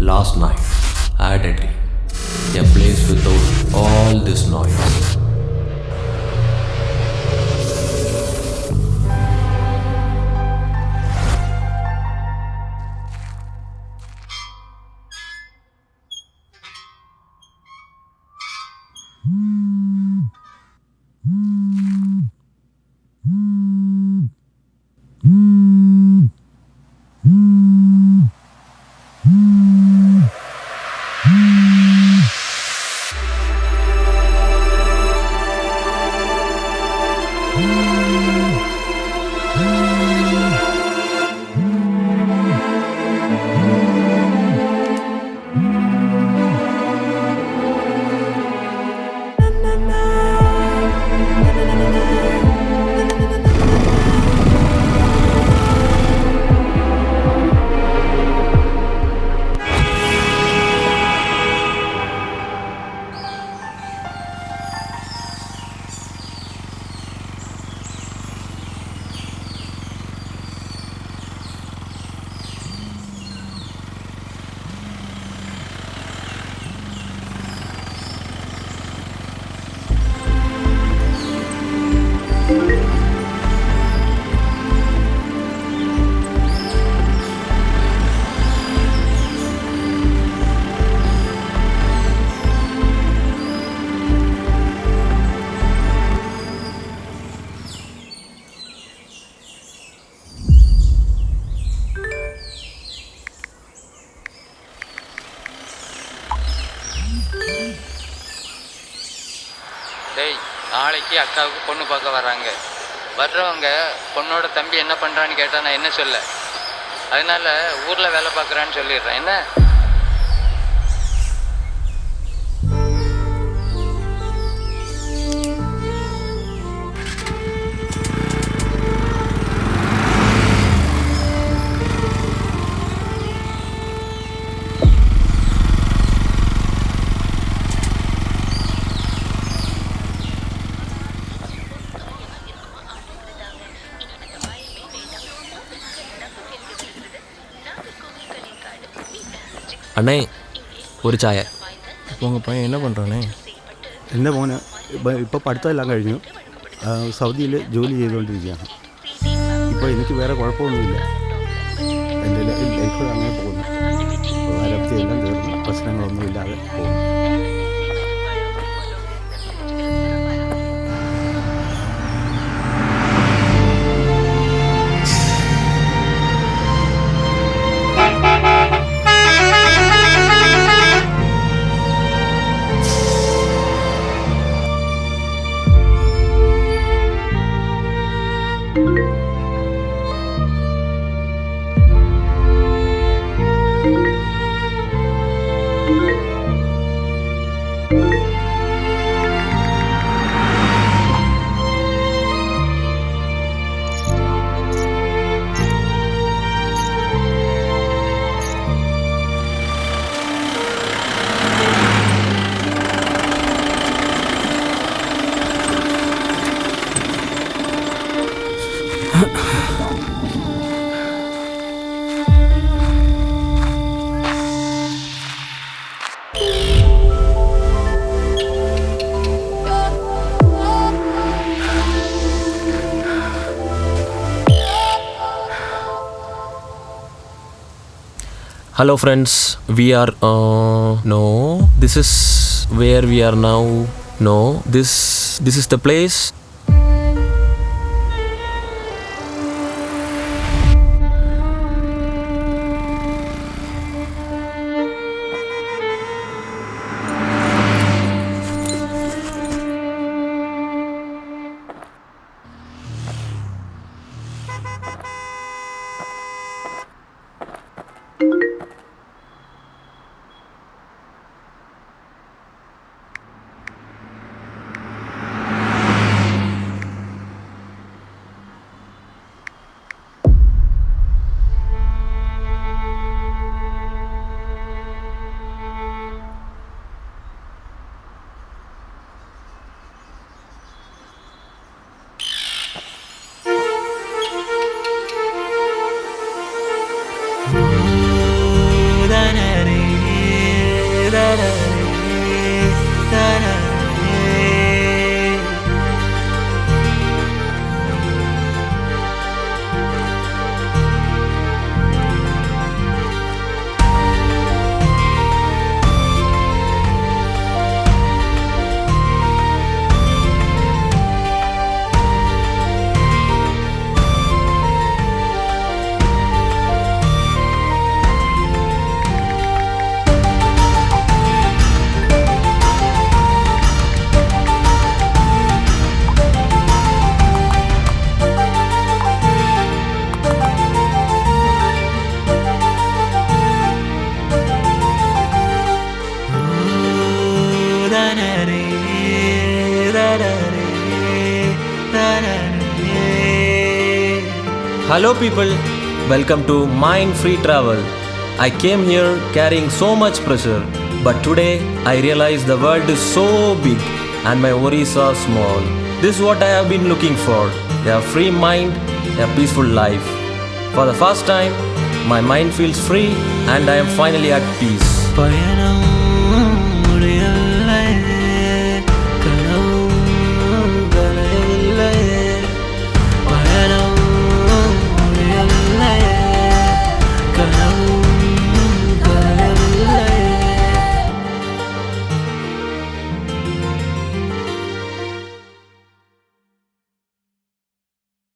Last night, I had a dream. A place without all this noise. நாளைக்கு அக்காவுக்கு பொண்ணு பார்க்க வராங்க. வர்றவங்க பொண்ணோட தம்பி என்ன பண்ணுறான்னு கேட்டால் நான் என்ன சொல்ல? அதனால ஊரில் வேலை பார்க்குறான்னு சொல்லிடுறேன். என்ன? அண்ணே ஒரு ചായ. ഇപ്പോൾ ഉங்கள் പയ്യൻ എന്നാ பண்ணுறானே? എൻ്റെ മോന് ഇപ്പോൾ പഠിത്തമെല്ലാം കഴിഞ്ഞു സൗദിയിൽ ജോലി ചെയ്തുകൊണ്ടിരിക്കുകയാണ്. ഇപ്പോൾ എനിക്ക് വേറെ കുഴപ്പമൊന്നുമില്ല. എൻ്റെ ലൈഫ് അങ്ങനെ പോകുന്നു. വരത്തിയെല്ലാം തീർന്ന് പ്രശ്നങ്ങളൊന്നുമില്ലാതെ പോകുന്നു. Hello friends, we are no, this is where we are now. No, this is the place. Hello people, welcome to Mind Free Travel. I came here carrying so much pressure, but today I realized the world is so big and my worries are small. This is what I have been looking for, a free mind, a peaceful life. For the first time, my mind feels free and I am finally at peace. பயணம்